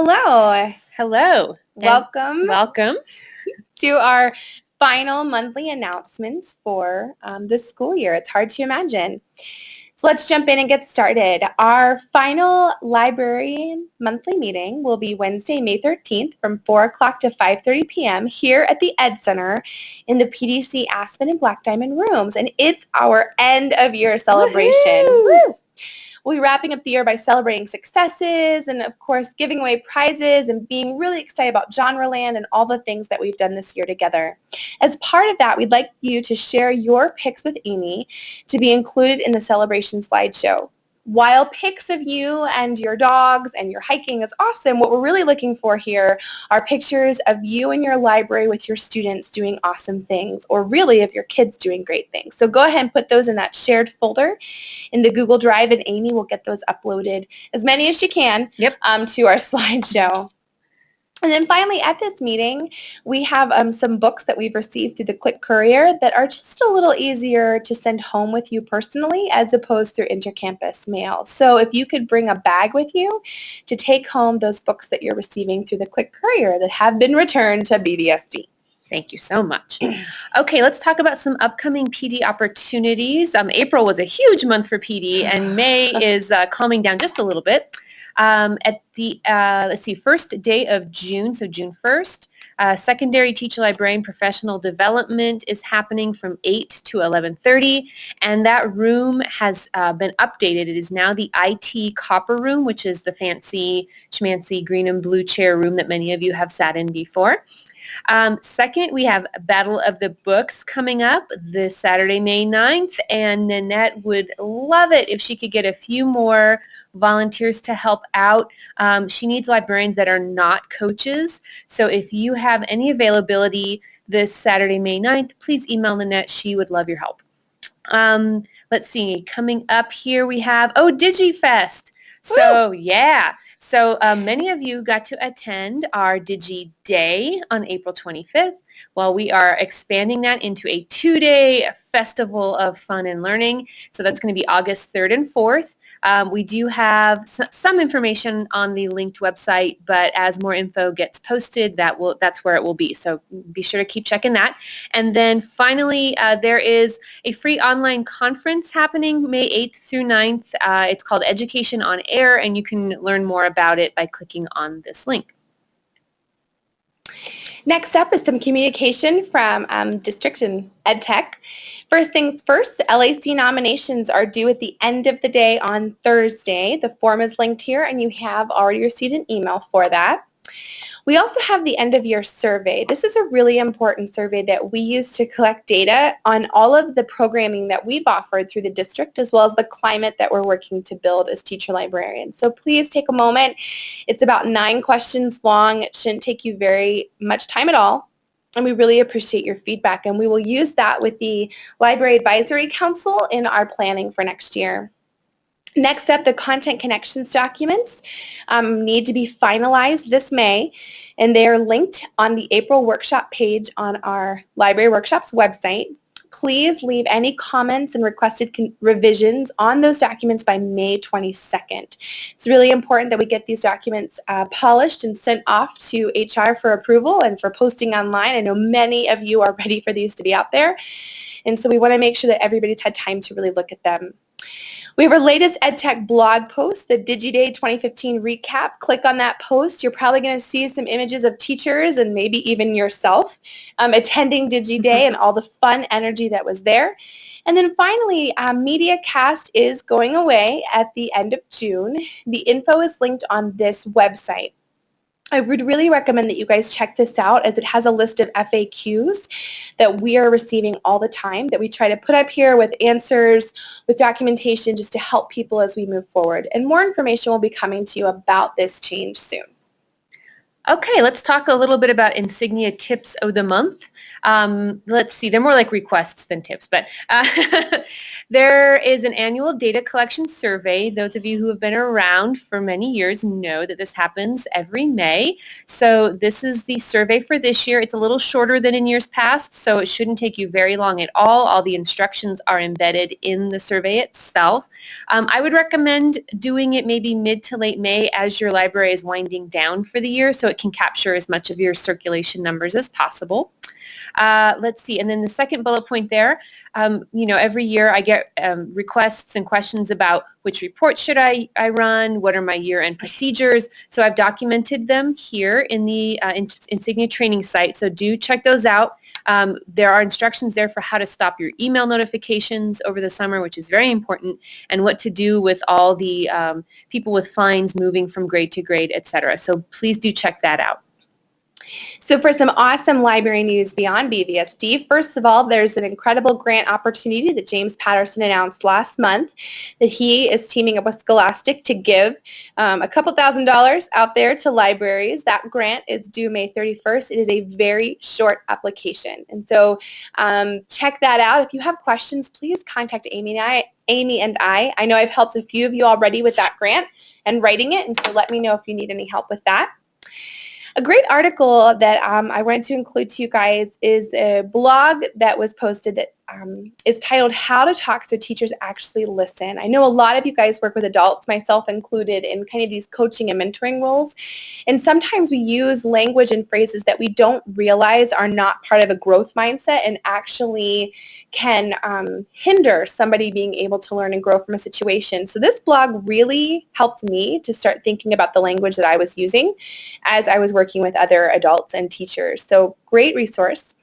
Hello. Hello. Welcome to our final monthly announcements for this school year. It's hard to imagine. So let's jump in and get started. Our final librarian monthly meeting will be Wednesday, May 13th from 4 o'clock to 5:30 p.m. here at the Ed Center in the PDC Aspen and Black Diamond rooms. And it's our end of year celebration. Woo! We'll be wrapping up the year by celebrating successes and, of course, giving away prizes and being really excited about Genreland and all the things that we've done this year together. As part of that, we'd like you to share your pics with Amy to be included in the celebration slideshow. While pics of you and your dogs and your hiking is awesome, what we're really looking for here are pictures of you in your library with your students doing awesome things, or really of your kids doing great things. So go ahead and put those in that shared folder in the Google Drive, and Amy will get those uploaded, as many as she can, to our slideshow. And then finally, at this meeting, we have some books that we've received through the Click Courier that are just a little easier to send home with you personally as opposed through intercampus mail. So if you could bring a bag with you to take home those books that you're receiving through the Click Courier that have been returned to BDSD. Thank you so much. Okay, let's talk about some upcoming PD opportunities. April was a huge month for PD, and May is calming down just a little bit. At the, first day of June, so June 1st, secondary teacher librarian professional development is happening from 8 to 11:30, and that room has been updated. It is now the IT copper room, which is the fancy schmancy green and blue chair room that many of you have sat in before. Second, we have Battle of the Books coming up this Saturday, May 9th, and Nanette would love it if she could get a few more volunteers to help out. She needs librarians that are not coaches. So if you have any availability this Saturday, May 9th, please email Nanette. She would love your help. Let's see. Coming up here we have, DigiFest. So yeah. So many of you got to attend our Digi Day on April 25th. Well, we are expanding that into a 2-day festival of fun and learning. So that's going to be August 3rd and 4th. We do have some information on the linked website, but as more info gets posted, that's where it will be. So be sure to keep checking that. And then finally, there is a free online conference happening May 8th through 9th. It's called Education on Air, and you can learn more about it by clicking on this link. Next up is some communication from District and EdTech. First things first, LAC nominations are due at the end of the day on Thursday. The form is linked here, and you have already received an email for that. We also have the end-of-year survey. This is a really important survey that we use to collect data on all of the programming that we've offered through the district, as well as the climate that we're working to build as teacher librarians. So please take a moment. It's about 9 questions long. It shouldn't take you very much time at all. And we really appreciate your feedback. And we will use that with the Library Advisory Council in our planning for next year. Next up, the Content Connections documents need to be finalized this May, and they are linked on the April workshop page on our Library Workshops website. Please leave any comments and requested revisions on those documents by May 22nd. It's really important that we get these documents polished and sent off to HR for approval and for posting online. I know many of you are ready for these to be out there, and so we want to make sure that everybody's had time to really look at them. We have our latest EdTech blog post, the DigiDay 2015 recap. Click on that post. You're probably going to see some images of teachers and maybe even yourself attending DigiDay and all the fun energy that was there. And then finally, MediaCast is going away at the end of June. The info is linked on this website. I would really recommend that you guys check this out, as it has a list of FAQs that we are receiving all the time that we try to put up here with answers, with documentation, just to help people as we move forward. And more information will be coming to you about this change soon. Okay, let's talk a little bit about Insignia Tips of the Month. Let's see, they're more like requests than tips, but there is an annual data collection survey. Those of you who have been around for many years know that this happens every May. So this is the survey for this year. It's a little shorter than in years past, so it shouldn't take you very long at all. All the instructions are embedded in the survey itself. I would recommend doing it maybe mid to late May as your library is winding down for the year so it can capture as much of your circulation numbers as possible. Let's see, and then the second bullet point there, every year I get requests and questions about which report should I run, what are my year-end procedures. So I've documented them here in the Insignia training site, so do check those out. There are instructions there for how to stop your email notifications over the summer, which is very important, and what to do with all the people with fines moving from grade to grade, etc. So please do check that out. So for some awesome library news beyond BVSD, first of all, there's an incredible grant opportunity that James Patterson announced last month that he is teaming up with Scholastic to give a couple $1,000s out there to libraries. That grant is due May 31st. It is a very short application. And so check that out. If you have questions, please contact Amy and I. I know I've helped a few of you already with that grant and writing it, and so let me know if you need any help with that. A great article that I wanted to include to you guys is a blog that was posted that is titled How to Talk So Teachers Actually Listen. I know a lot of you guys work with adults, myself included, in kind of these coaching and mentoring roles. And sometimes we use language and phrases that we don't realize are not part of a growth mindset and actually can hinder somebody being able to learn and grow from a situation. So this blog really helped me to start thinking about the language that I was using as I was working with other adults and teachers. So great resource.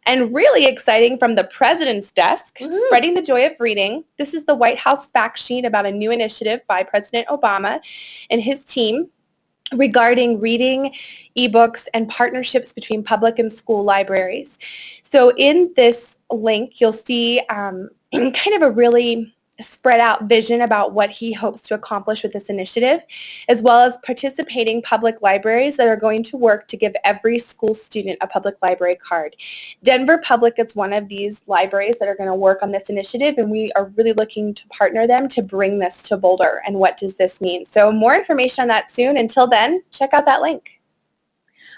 And really exciting from the President's desk, Spreading the Joy of Reading. This is the White House fact sheet about a new initiative by President Obama and his team regarding reading, ebooks, and partnerships between public and school libraries. So in this link, you'll see kind of a really spread out vision about what he hopes to accomplish with this initiative, as well as participating public libraries that are going to work to give every school student a public library card. Denver Public is one of these libraries that are going to work on this initiative, and we are really looking to partner them to bring this to Boulder. And what does this mean? So more information on that soon. Until then, check out that link.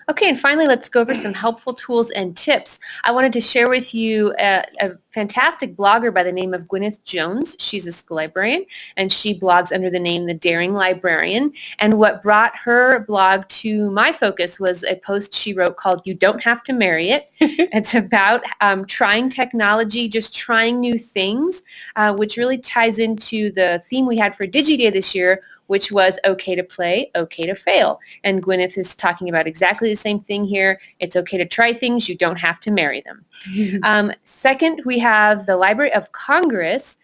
Okay, and finally, let's go over some helpful tools and tips. I wanted to share with you a fantastic blogger by the name of Gwyneth Jones. She's a school librarian, and she blogs under the name The Daring Librarian. And what brought her blog to my focus was a post she wrote called You Don't Have to Marry It. It's about trying technology, just trying new things, which really ties into the theme we had for DigiDay this year, which was okay to play, okay to fail. And Gwyneth is talking about exactly the same thing here. It's okay to try things. You don't have to marry them. Second, we have the Library of Congress.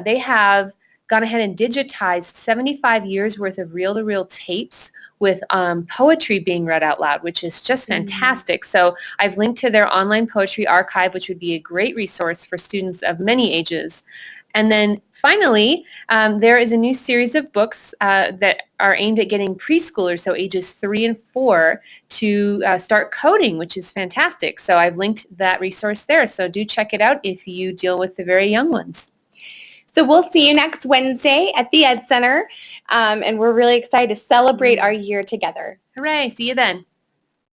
They have gone ahead and digitized 75 years worth of reel-to-reel tapes with poetry being read out loud, which is just fantastic. So I've linked to their online poetry archive, which would be a great resource for students of many ages. And then finally, there is a new series of books that are aimed at getting preschoolers, so ages 3 and 4, to start coding, which is fantastic. So I've linked that resource there, so do check it out if you deal with the very young ones. So we'll see you next Wednesday at the Ed Center, and we're really excited to celebrate our year together. Hooray, see you then.